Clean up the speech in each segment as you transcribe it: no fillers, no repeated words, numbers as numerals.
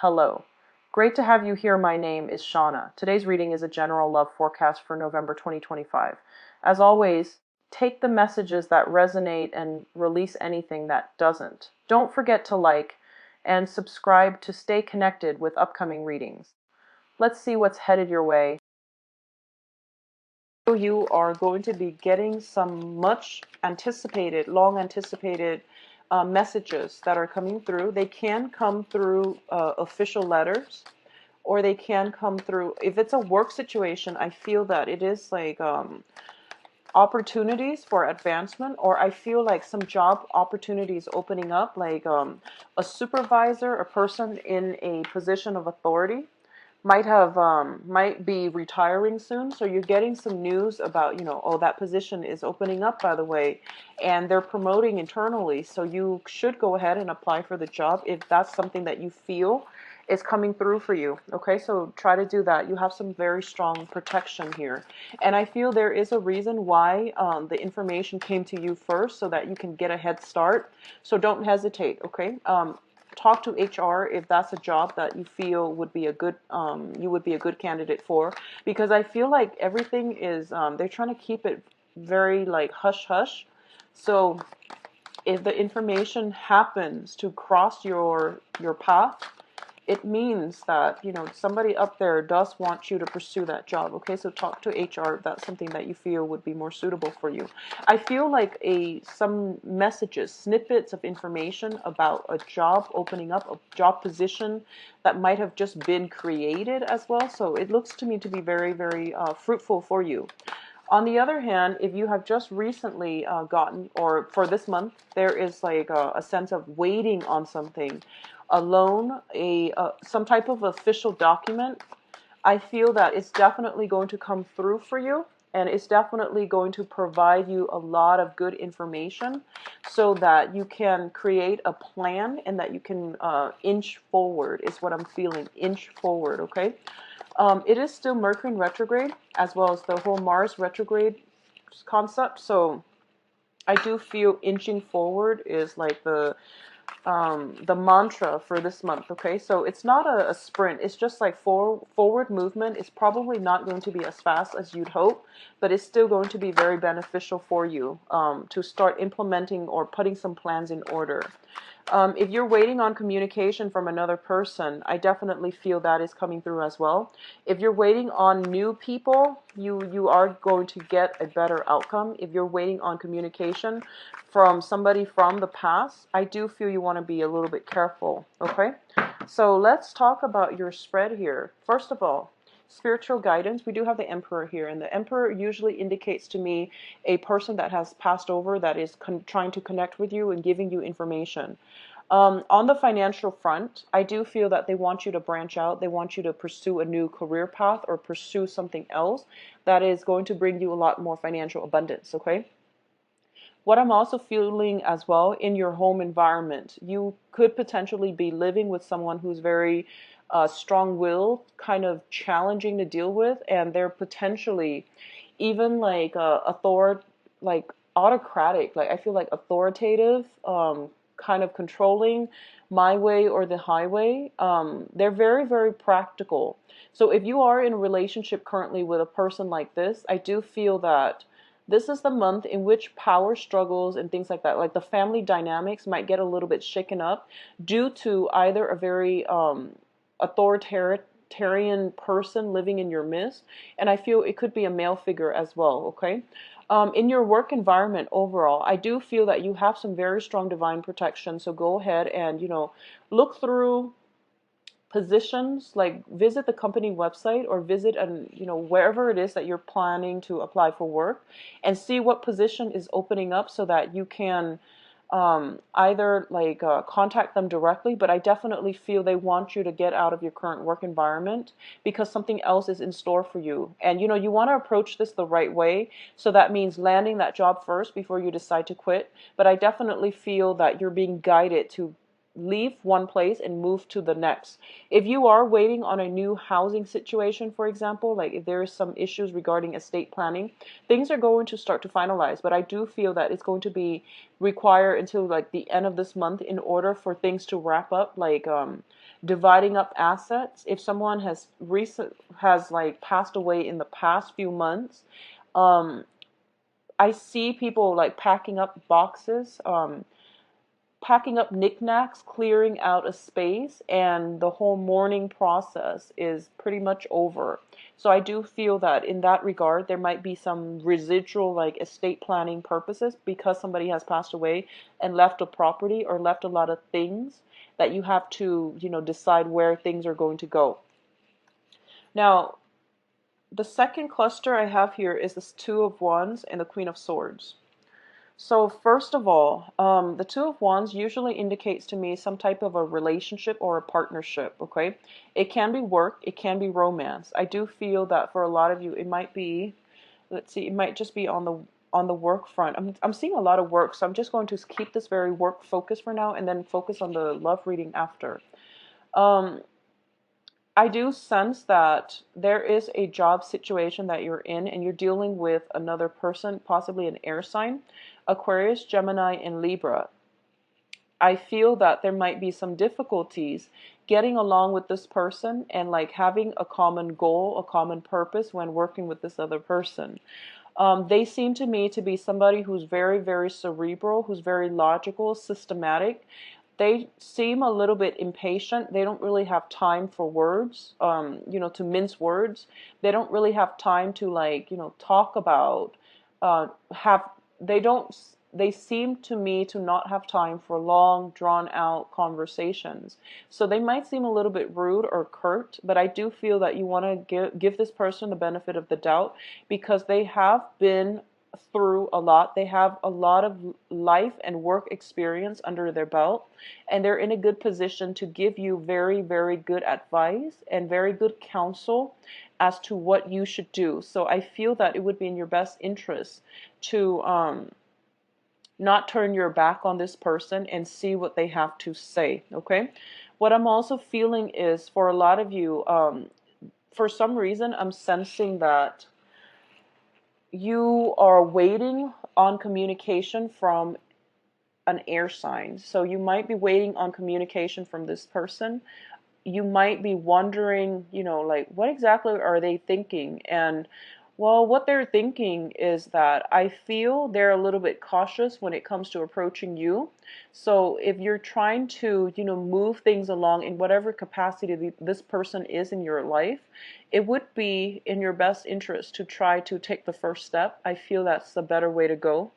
Hello. Great to have you here. My name is Shauna. Today's reading is a general love forecast for November 2025. As always, take the messages that resonate and release anything that doesn't. Don't forget to like and subscribe to stay connected with upcoming readings. Let's see what's headed your way. You are going to be getting some much anticipated, long anticipated messages that are coming through. They can come through official letters, or they can come through, if it's a work situation, I feel that it is like opportunities for advancement, or I feel like some job opportunities opening up, like a supervisor, a person in a position of authority might be retiring soon, so you're getting some news about, oh, that position is opening up, by the way, and they're promoting internally, so you should go ahead and apply for the job if that's something that you feel is coming through for you. Okay, so try to do that. You have some very strong protection here, and I feel there is a reason why the information came to you first, so that you can get a head start. So don't hesitate. Okay, talk to HR if that's a job that you feel would be a good you would be a good candidate for, because I feel like everything is they're trying to keep it very like hush hush. So if the information happens to cross your path, it means that, somebody up there does want you to pursue that job. Okay, so talk to HR if that's something that you feel would be more suitable for you. I feel like some messages, snippets of information about a job opening up, a job position that might have just been created as well. So it looks to me to be very, very fruitful for you. On the other hand, if you have just recently gotten, or for this month, there is like a sense of waiting on something, a loan, some type of official document, I feel that it's definitely going to come through for you, and it's definitely going to provide you a lot of good information so that you can create a plan and that you can inch forward, is what I'm feeling. Inch forward, okay? It is still Mercury in retrograde, as well as the whole Mars retrograde concept. So I do feel inching forward is like the mantra for this month. Okay, so it's not a sprint. It's just like forward movement. It's probably not going to be as fast as you'd hope, but it's still going to be very beneficial for you to start implementing or putting some plans in order. If you're waiting on communication from another person, I definitely feel that is coming through as well. If you're waiting on new people, you are going to get a better outcome. If you're waiting on communication from somebody from the past, I do feel you want to be a little bit careful, okay? So let's talk about your spread here. First of all, spiritual guidance. We do have the Emperor here, and the Emperor usually indicates to me a person that has passed over that is trying to connect with you and giving you information. On the financial front, I do feel that they want you to branch out. They want you to pursue a new career path or pursue something else that is going to bring you a lot more financial abundance, okay? What I'm also feeling as well, in your home environment, you could potentially be living with someone who's very strong-willed, kind of challenging to deal with, and they're potentially even like like autocratic. Like I feel like authoritative, kind of controlling, my way or the highway. They're very, very practical. So if you are in a relationship currently with a person like this, I do feel that this is the month in which power struggles and things like that, like the family dynamics, might get a little bit shaken up due to either a very authoritarian person living in your midst, and I feel it could be a male figure as well, okay? In your work environment overall, I do feel that you have some very strong divine protection, so go ahead and, look through positions, like visit the company website or visit wherever it is that you're planning to apply for work, and see what position is opening up so that you can either like contact them directly. But I definitely feel they want you to get out of your current work environment because something else is in store for you, and you want to approach this the right way. So that means landing that job first before you decide to quit. But I definitely feel that you're being guided to leave one place and move to the next. If you are waiting on a new housing situation, for example, like if there is some issues regarding estate planning, things are going to start to finalize, but I do feel that it's going to be require until like the end of this month in order for things to wrap up, like dividing up assets. If someone has like passed away in the past few months, um, I see people like packing up boxes, packing up knickknacks, clearing out a space, and the whole mourning process is pretty much over. So I do feel that in that regard, there might be some residual like estate planning purposes because somebody has passed away and left a property or left a lot of things that you have to, decide where things are going to go. Now, the second cluster I have here is this Two of Wands and the Queen of Swords. So first of all, the Two of Wands usually indicates to me some type of a relationship or a partnership, okay? It can be work, it can be romance. I do feel that for a lot of you, it might be, let's see, it might just be on the work front. I'm seeing a lot of work, so I'm just going to keep this very work focused for now and then focus on the love reading after. Um, I do sense that there is a job situation that you're in and you're dealing with another person, possibly an air sign, Aquarius, Gemini, and Libra. I feel that there might be some difficulties getting along with this person and like having a common goal, a common purpose when working with this other person. They seem to me to be somebody who's very, very cerebral, who's very logical, systematic. They seem a little bit impatient. They don't really have time for words, to mince words. They don't really have time to like, talk about, have, they don't, they seem to me to not have time for long, drawn out conversations. So they might seem a little bit rude or curt, but I do feel that you want to give this person the benefit of the doubt because they have been through a lot. They have a lot of life and work experience under their belt, and they're in a good position to give you very, very good advice and very good counsel as to what you should do. So I feel that it would be in your best interest to not turn your back on this person and see what they have to say, okay? What I'm also feeling is for a lot of you, for some reason, I'm sensing that you are waiting on communication from an air sign. So you might be waiting on communication from this person. You might be wondering, like, what exactly are they thinking? And well, what they're thinking is that I feel they're a little bit cautious when it comes to approaching you. So if you're trying to, move things along in whatever capacity this person is in your life, it would be in your best interest to try to take the first step. I feel that's the better way to go.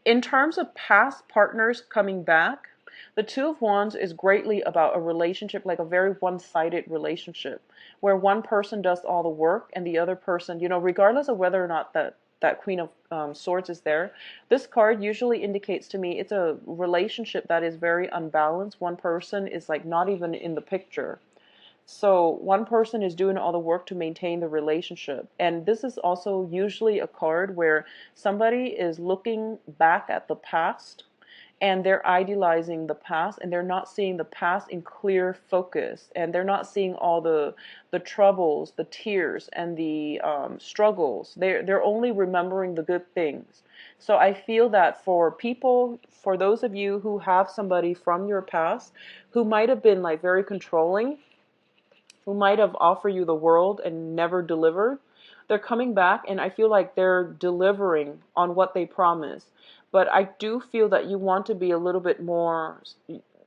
In terms of past partners coming back, the Two of Wands is greatly about a relationship, like a very one-sided relationship, where one person does all the work and the other person, regardless of whether or not that Queen of Swords is there, this card usually indicates to me it's a relationship that is very unbalanced. One person is like not even in the picture. So one person is doing all the work to maintain the relationship. And this is also usually a card where somebody is looking back at the past and they're idealizing the past and they're not seeing the past in clear focus, and they're not seeing all the troubles, the tears, and the struggles. They're only remembering the good things. So I feel that for people, for those of you who have somebody from your past who might have been like very controlling, who might have offered you the world and never delivered, they're coming back and I feel like they're delivering on what they promised. But I do feel that you want to be a little bit more,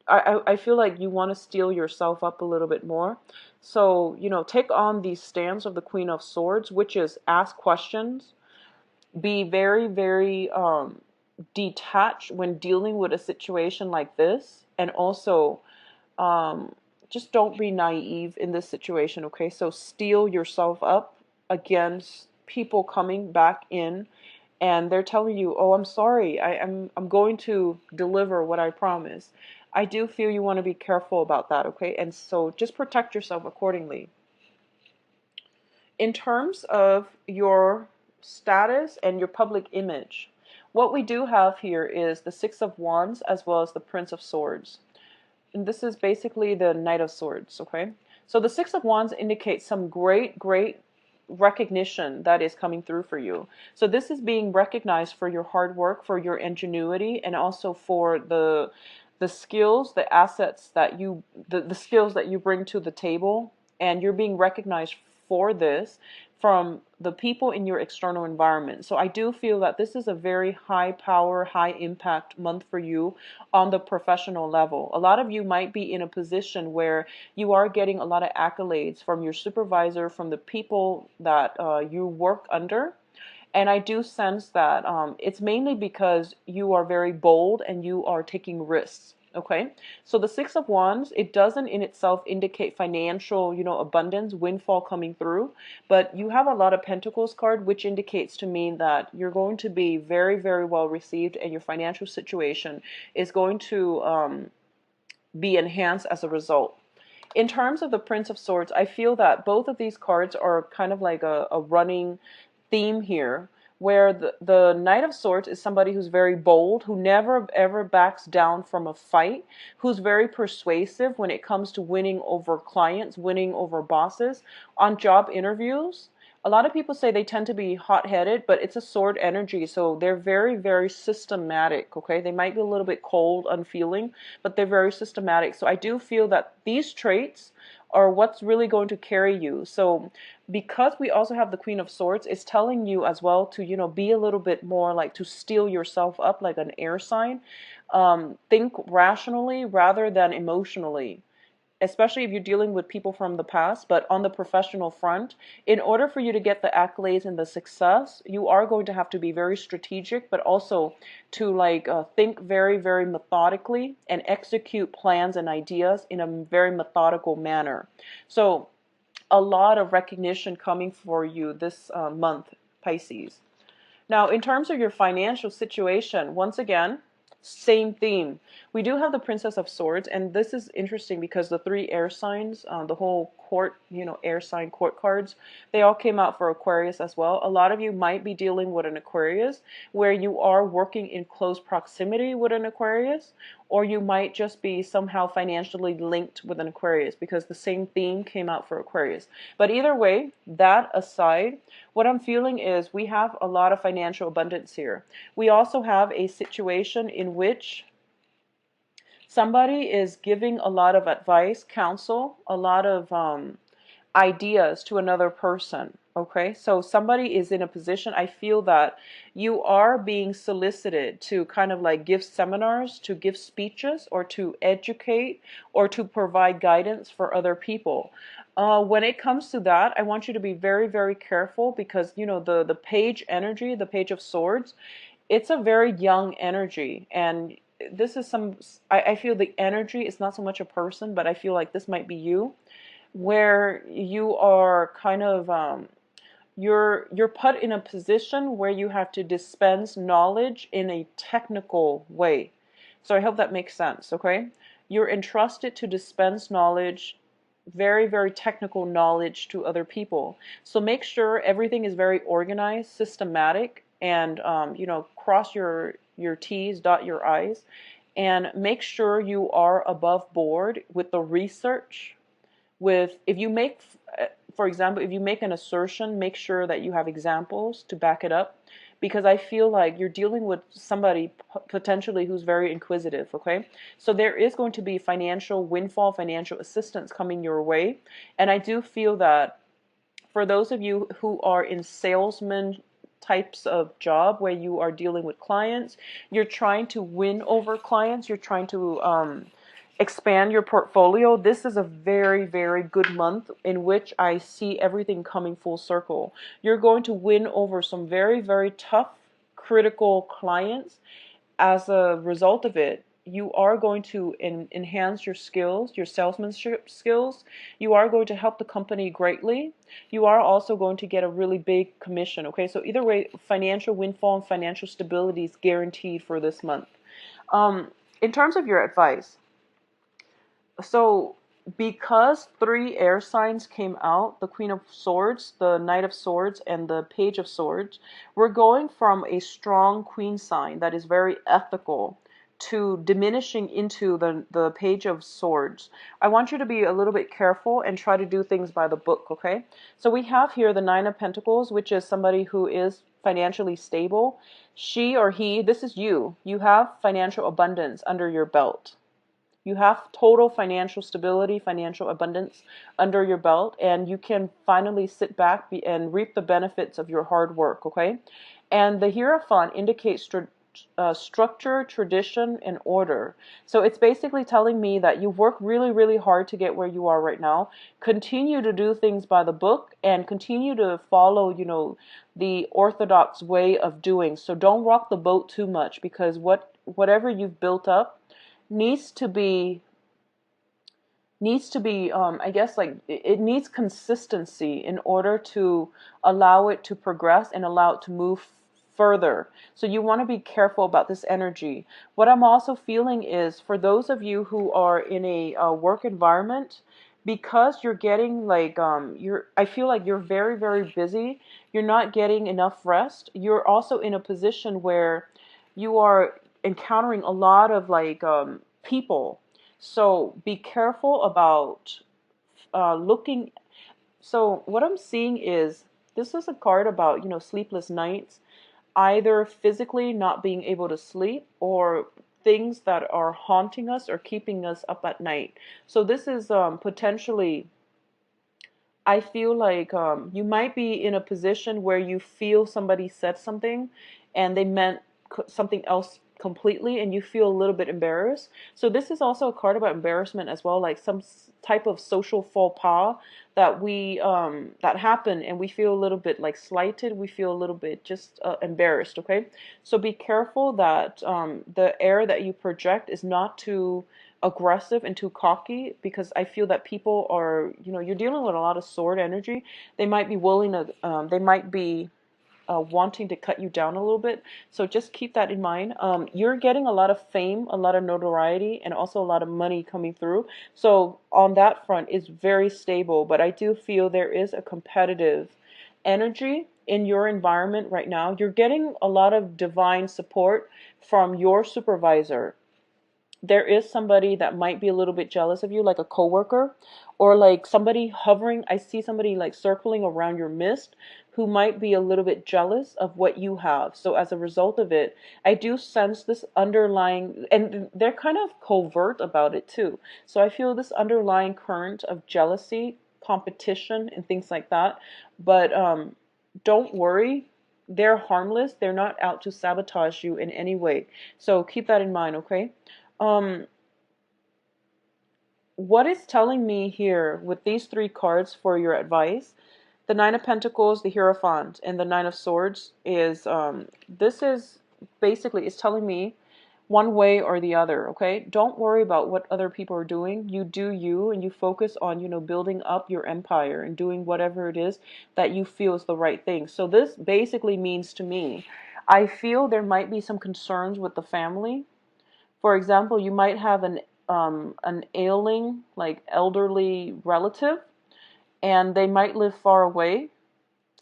I feel like you want to steel yourself up a little bit more. So, take on the stance of the Queen of Swords, which is ask questions, be very, very detached when dealing with a situation like this, and also just don't be naive in this situation, okay? So steel yourself up against people coming back in and they're telling you, oh, I'm sorry, I'm going to deliver what I promised. I do feel you want to be careful about that, okay? And so just protect yourself accordingly. In terms of your status and your public image, what we do have here is the Six of Wands as well as the Prince of Swords. And this is basically the Knight of Swords, okay? So the Six of Wands indicates some great, great recognition that is coming through for you. So this is being recognized for your hard work, for your ingenuity, and also for the the skills, the assets that the skills that you bring to the table, and you're being recognized for this from the people in your external environment. So I do feel that this is a very high power, high impact month for you on the professional level. A lot of you might be in a position where you are getting a lot of accolades from your supervisor, from the people that you work under. And I do sense that it's mainly because you are very bold and you are taking risks. Okay, so the Six of Wands, it doesn't in itself indicate financial, abundance, windfall coming through, but you have a lot of Pentacles card, which indicates to me that you're going to be very, very well received, and your financial situation is going to be enhanced as a result. In terms of the Prince of Swords, I feel that both of these cards are kind of like a running theme here, where the Knight of Swords is somebody who's very bold, who never ever backs down from a fight, who's very persuasive when it comes to winning over clients, winning over bosses on job interviews. A lot of people say they tend to be hot-headed, but it's a sword energy, so they're very, very systematic, okay? They might be a little bit cold, unfeeling, but they're very systematic. So I do feel that these traits are what's really going to carry you. So because we also have the Queen of Swords, it's telling you as well to, be a little bit more like to steel yourself up like an air sign. Think rationally rather than emotionally, especially if you're dealing with people from the past. But on the professional front, in order for you to get the accolades and the success, you are going to have to be very strategic, but also to think very, very methodically and execute plans and ideas in a very methodical manner. So a lot of recognition coming for you this month, Pisces. Now, in terms of your financial situation, once again, same theme. We do have the Princess of Swords, and this is interesting because the three air signs, the whole court, air sign court cards, they all came out for Aquarius as well. A lot of you might be dealing with an Aquarius where you are working in close proximity with an Aquarius, or you might just be somehow financially linked with an Aquarius because the same theme came out for Aquarius. But either way, that aside, what I'm feeling is we have a lot of financial abundance here. We also have a situation in which somebody is giving a lot of advice, counsel, a lot of ideas to another person. Okay, so somebody is in a position, I feel that you are being solicited to kind of like give seminars, to give speeches, or to educate, or to provide guidance for other people. When it comes to that, I want you to be very, very careful because, the page energy, the Page of Swords, it's a very young energy. And this is I feel the energy is not so much a person, but I feel like this might be you, where you are kind of you're put in a position where you have to dispense knowledge in a technical way. So I hope that makes sense, okay? You're entrusted to dispense knowledge, very, very technical knowledge to other people. So make sure everything is very organized, systematic, and cross your T's, dot your I's, and make sure you are above board with the research. If you make, for example, if you make an assertion, make sure that you have examples to back it up, because I feel like you're dealing with somebody potentially who's very inquisitive, okay? So there is going to be financial windfall, financial assistance coming your way. And I do feel that for those of you who are in salesman types of job where you are dealing with clients, you're trying to win over clients, you're trying to expand your portfolio, this is a very, very good month in which I see everything coming full circle. You're going to win over some very, very tough, critical clients. As a result of it, you are going to enhance your skills, your salesmanship skills. You are going to help the company greatly. You are also going to get a really big commission, okay? So either way, financial windfall and financial stability is guaranteed for this month. In terms of your advice, so because three air signs came out, the Queen of Swords, the Knight of Swords, and the Page of Swords, we're going from a strong Queen sign that is very ethical to diminishing into the Page of Swords. I want you to be a little bit careful and try to do things by the book, okay? So we have here the Nine of Pentacles, which is somebody who is financially stable. She or he, this is you. You have financial abundance under your belt. You have total financial stability, financial abundance under your belt, and you can finally sit back and reap the benefits of your hard work, okay? And the Hierophant indicates structure, tradition, and order. So it's basically telling me that you work really, really hard to get where you are right now. Continue to do things by the book and continue to follow, the orthodox way of doing. So don't rock the boat too much, because whatever you've built up needs to be I guess, like, it needs consistency in order to allow it to progress and allow it to move further. So you want to be careful about this energy. What I'm also feeling is, for those of you who are in a work environment, because you're getting like I feel like you're very, very busy, you're not getting enough rest. You're also in a position where you are encountering a lot of like people. So be careful about looking. So what I'm seeing is, this is a card about, sleepless nights, either physically not being able to sleep, or things that are haunting us or keeping us up at night. So this is potentially, I feel like you might be in a position where you feel somebody said something and they meant something else completely, and you feel a little bit embarrassed. So this is also a card about embarrassment as well, like some type of social faux pas that that happen, and we feel a little bit like slighted. We feel a little bit just embarrassed. Okay, so be careful that the air that you project is not too aggressive and too cocky, because I feel that people are, you're dealing with a lot of sword energy. They might be willing to, they might be wanting to cut you down a little bit. So just keep that in mind. You're getting a lot of fame, a lot of notoriety, and also a lot of money coming through. So on that front, it's very stable. But I do feel there is a competitive energy in your environment right now. You're getting a lot of divine support from your supervisor. There is somebody that might be a little bit jealous of you, like a coworker, or like somebody hovering. I see somebody like circling around your mist, who might be a little bit jealous of what you have. So as a result of it, I do sense this underlying, and they're kind of covert about it too. So I feel this underlying current of jealousy, competition, and things like that. But don't worry. They're harmless. They're not out to sabotage you in any way. So keep that in mind, okay? Um, what is telling me here with these three cards for your advice, the Nine of Pentacles, the Hierophant, and the Nine of Swords, is this is basically, it's telling me one way or the other, okay? Don't worry about what other people are doing. You do you, and you focus on, building up your empire and doing whatever it is that you feel is the right thing. So this basically means to me, I feel there might be some concerns with the family. For example, you might have an ailing, like elderly relative, and they might live far away,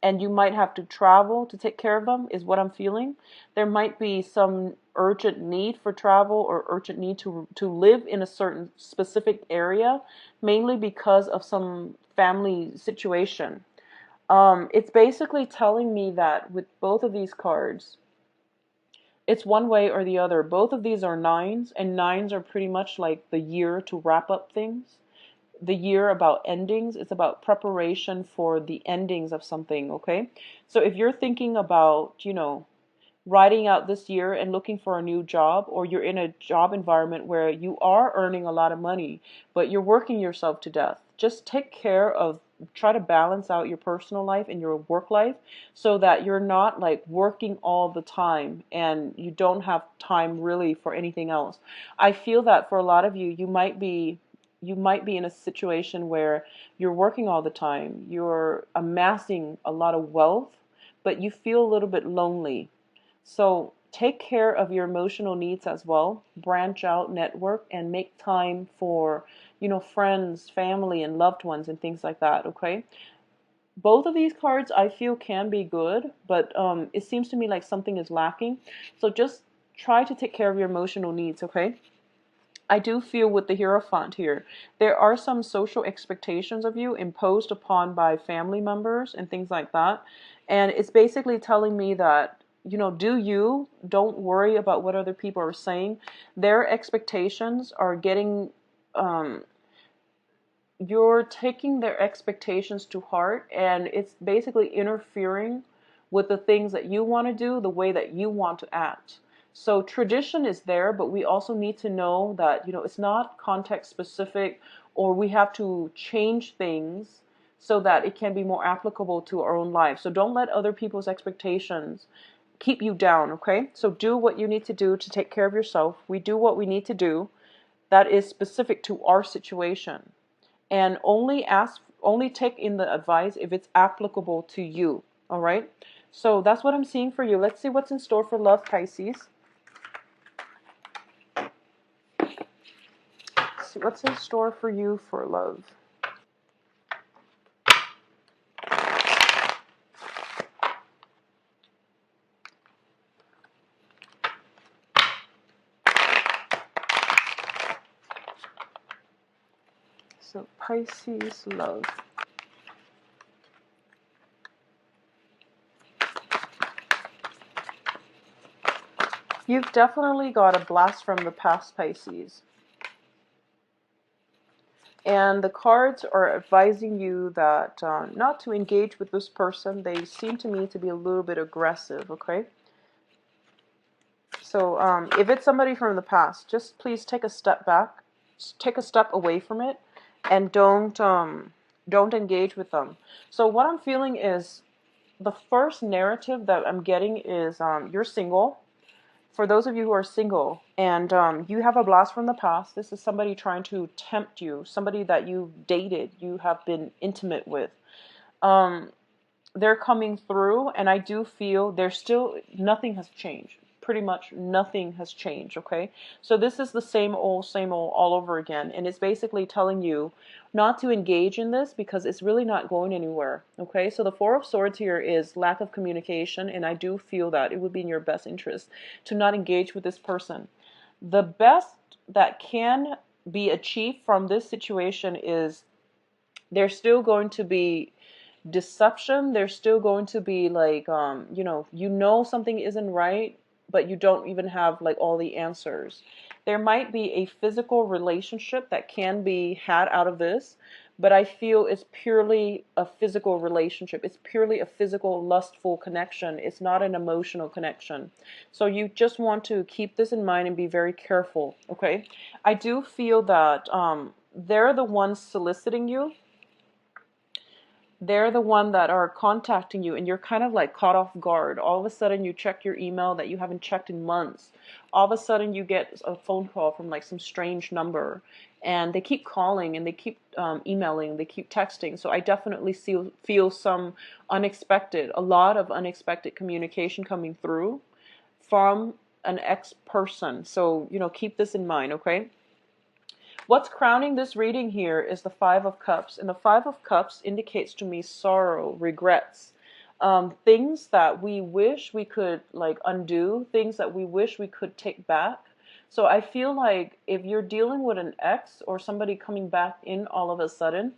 and you might have to travel to take care of them, is what I'm feeling. There might be some urgent need for travel, or urgent need to live in a certain specific area, mainly because of some family situation. It's basically telling me that with both of these cards, it's one way or the other. Both of these are nines, and nines are pretty much like the year to wrap up things. The year about endings. It's about preparation for the endings of something, okay? So if you're thinking about, riding out this year and looking for a new job, or you're in a job environment where you are earning a lot of money, but you're working yourself to death, just take care of, try to balance out your personal life and your work life, so that you're not like working all the time and you don't have time really for anything else. I feel that for a lot of you, you might be in a situation where you're working all the time, you're amassing a lot of wealth, but you feel a little bit lonely. So take care of your emotional needs as well. Branch out, network, and make time for, friends, family, and loved ones, and things like that, okay? Both of these cards I feel can be good, but it seems to me like something is lacking. So just try to take care of your emotional needs, okay? I do feel with the Hierophant here, there are some social expectations of you imposed upon by family members and things like that. And it's basically telling me that do you. Don't worry about what other people are saying. Their expectations are getting, you're taking their expectations to heart, and it's basically interfering with the things that you want to do, the way that you want to act. So tradition is there, but we also need to know that, it's not context specific, or we have to change things so that it can be more applicable to our own life. So don't let other people's expectations keep you down, okay? So do what you need to do to take care of yourself. We do what we need to do that is specific to our situation, and only take in the advice if it's applicable to you. All right, so that's what I'm seeing for you. Let's see what's in store for love, Pisces. Let's see what's in store for you for love. So Pisces love. You've definitely got a blast from the past, Pisces. And the cards are advising you that not to engage with this person. They seem to me to be a little bit aggressive, okay? So if it's somebody from the past, just please take a step back, take a step away from it, and don't engage with them. So what I'm feeling is the first narrative that I'm getting is you're single. For those of you who are single and you have a blast from the past, this is somebody trying to tempt you, somebody that you've dated, you have been intimate with. They're coming through, and I do feel there's still, nothing has changed. Pretty much nothing has changed, okay? So this is the same old all over again, and it's basically telling you not to engage in this because it's really not going anywhere, okay? So the Four of Swords here is lack of communication, and I do feel that it would be in your best interest to not engage with this person. The best that can be achieved from this situation is there's still going to be deception. There's still going to be like something isn't right, but you don't even have like all the answers. There might be a physical relationship that can be had out of this, but I feel it's purely a physical relationship. It's purely a physical, lustful connection. It's not an emotional connection. So you just want to keep this in mind and be very careful, okay? I do feel that they're the ones soliciting you. They're the one that are contacting you, and you're kind of like caught off guard. All of a sudden you check your email that you haven't checked in months. All of a sudden you get a phone call from like some strange number, and they keep calling and they keep emailing, they keep texting. So I definitely feel a lot of unexpected communication coming through from an ex-person. So, keep this in mind, okay? What's crowning this reading here is the Five of Cups. And the Five of Cups indicates to me sorrow, regrets, things that we wish we could like undo, things that we wish we could take back. So I feel like if you're dealing with an ex or somebody coming back in all of a sudden,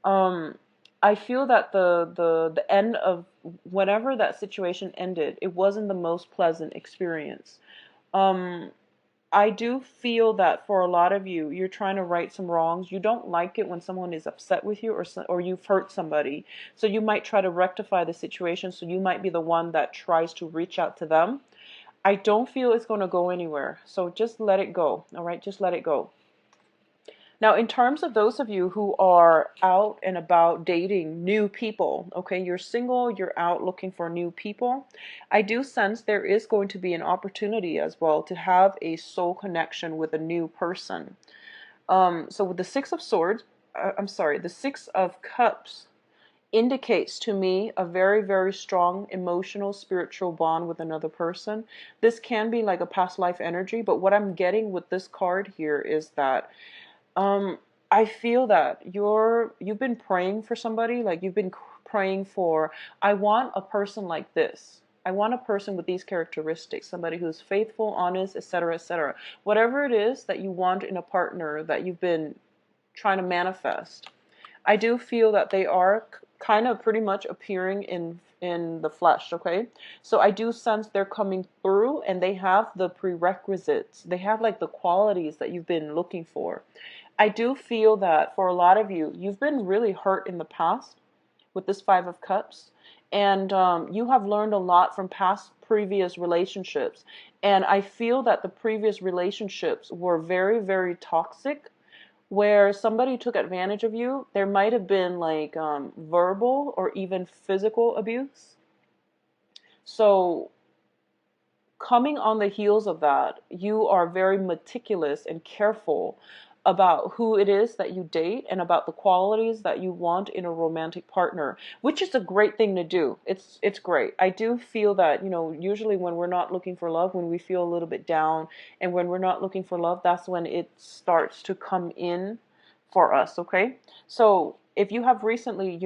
I feel that the end of whenever that situation ended, it wasn't the most pleasant experience. I do feel that for a lot of you, you're trying to right some wrongs. You don't like it when someone is upset with you, or you've hurt somebody. So you might try to rectify the situation. So you might be the one that tries to reach out to them. I don't feel it's going to go anywhere. So just let it go. All right, just let it go. Now, in terms of those of you who are out and about dating new people, okay, you're single, you're out looking for new people, I do sense there is going to be an opportunity as well to have a soul connection with a new person. So with the Six of Swords, the Six of Cups indicates to me a very, very strong emotional, spiritual bond with another person. This can be like a past life energy, but what I'm getting with this card here is that I feel that you've been praying for somebody, like you've been praying for, I want a person like this. I want a person with these characteristics, somebody who's faithful, honest, etc., etc. Whatever it is that you want in a partner that you've been trying to manifest, I do feel that they are kind of pretty much appearing in the flesh, okay? So I do sense they're coming through, and they have the prerequisites. They have like the qualities that you've been looking for. I do feel that for a lot of you, you've been really hurt in the past with this Five of Cups, and you have learned a lot from past previous relationships. And I feel that the previous relationships were very, very toxic, where somebody took advantage of you. There might have been like verbal or even physical abuse. So coming on the heels of that, you are very meticulous and careful about who it is that you date and about the qualities that you want in a romantic partner, which is a great thing to do. It's great. I do feel that, usually when we're not looking for love, when we feel a little bit down and when we're not looking for love, that's when it starts to come in for us, okay? So if you have recently,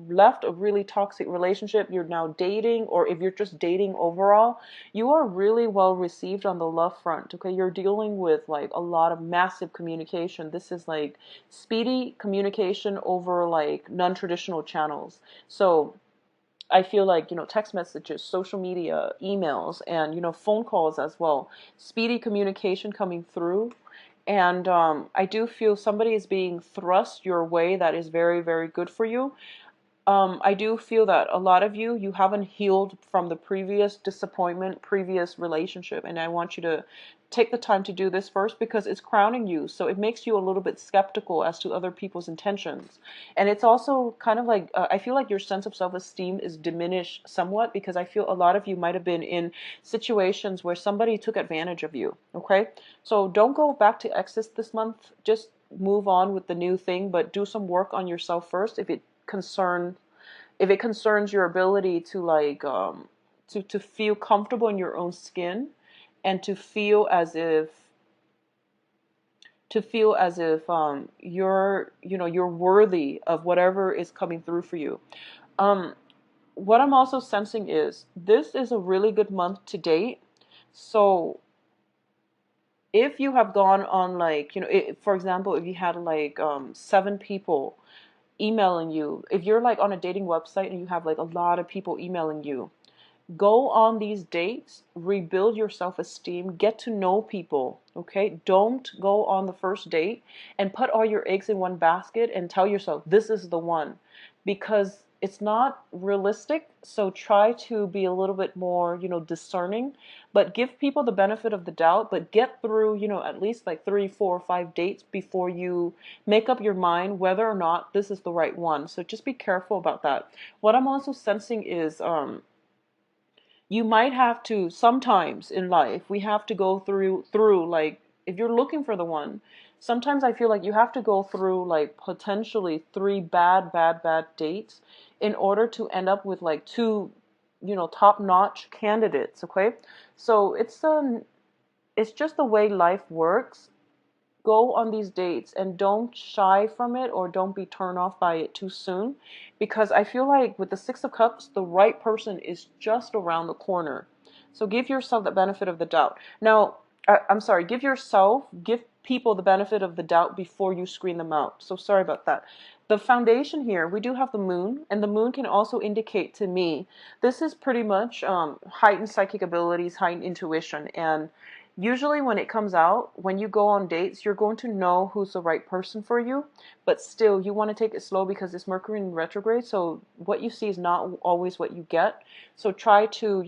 left a really toxic relationship, you're now dating, or if you're just dating overall, you are really well received on the love front, okay? You're dealing with like a lot of massive communication. This is like speedy communication over like non-traditional channels. So I feel like, text messages, social media, emails, and, phone calls as well. Speedy communication coming through. And I do feel somebody is being thrust your way that is very, very good for you. I do feel that a lot of you haven't healed from the previous disappointment, previous relationship. And I want you to take the time to do this first because it's crowning you. So it makes you a little bit skeptical as to other people's intentions. And it's also kind of like, I feel like your sense of self-esteem is diminished somewhat because I feel a lot of you might have been in situations where somebody took advantage of you. Okay. So don't go back to exes this month. Just move on with the new thing, but do some work on yourself first if it concerns your ability to like to feel comfortable in your own skin and to feel as if you're worthy of whatever is coming through for you. What I'm also sensing is this is a really good month to date. So if you have gone on like, for example, if you had like 7 people emailing you, if you're like on a dating website and you have like a lot of people emailing you, go on these dates, rebuild your self-esteem, get to know people, okay? Don't go on the first date and put all your eggs in one basket and tell yourself this is the one, because it's not realistic. So try to be a little bit more, discerning, but give people the benefit of the doubt, but get through, at least like 3, 4, 5 dates before you make up your mind whether or not this is the right one. So just be careful about that. What I'm also sensing is, you might have to, sometimes in life we have to go through like, if you're looking for the one, sometimes I feel like you have to go through like potentially 3 bad dates in order to end up with like 2 top-notch candidates, okay? So it's just the way life works. Go on these dates and don't shy from it or don't be turned off by it too soon, because I feel like with the Six of Cups, the right person is just around the corner. So give yourself the benefit of the doubt. Now, I'm sorry, give people the benefit of the doubt before you screen them out. So sorry about that. The foundation here, we do have the moon, and the moon can also indicate to me, this is pretty much heightened psychic abilities, heightened intuition, and usually when it comes out, when you go on dates, you're going to know who's the right person for you, but still you want to take it slow because it's Mercury in retrograde, so what you see is not always what you get. So try to,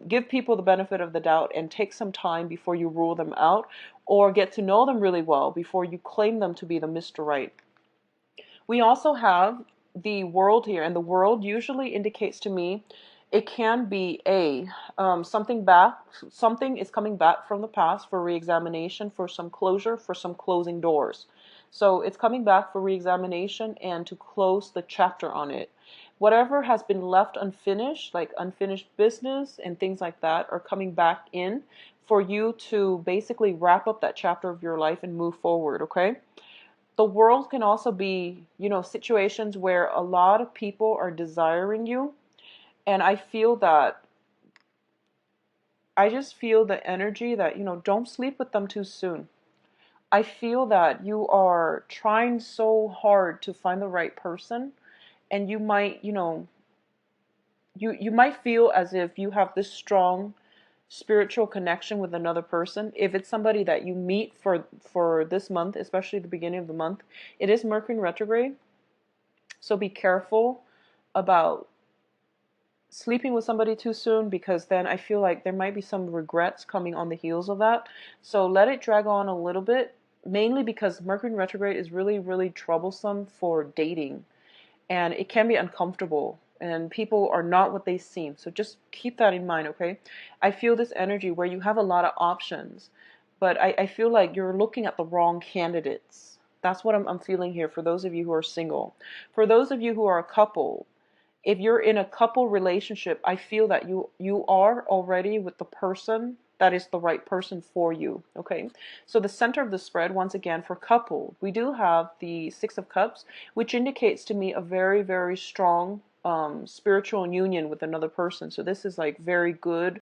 give people the benefit of the doubt and take some time before you rule them out, or get to know them really well before you claim them to be the Mr. Right. We also have the world here, and the world usually indicates to me it can be something is coming back from the past for reexamination, for some closure, for some closing doors. So it's coming back for reexamination and to close the chapter on it. Whatever has been left unfinished, like unfinished business and things like that, are coming back in for you to basically wrap up that chapter of your life and move forward, okay? The world can also be, situations where a lot of people are desiring you. And I just feel the energy that, don't sleep with them too soon. I feel that you are trying so hard to find the right person. and you might, you might feel as if you have this strong spiritual connection with another person. If it's somebody that you meet for this month, especially the beginning of the month, it is Mercury in retrograde. So be careful about sleeping with somebody too soon, because then I feel like there might be some regrets coming on the heels of that. So let it drag on a little bit, mainly because Mercury in retrograde is really, really troublesome for dating, and it can be uncomfortable, and people are not what they seem. So just keep that in mind, okay? I feel this energy where you have a lot of options, but I feel like you're looking at the wrong candidates. That's what I'm feeling here for those of you who are single. For those of you who are a couple, if you're in a couple relationship, I feel that you are already with the person that is the right person for you. Okay, so the center of the spread, once again, for couple, we do have the Six of Cups, which indicates to me a very, very strong spiritual union with another person. So this is like very good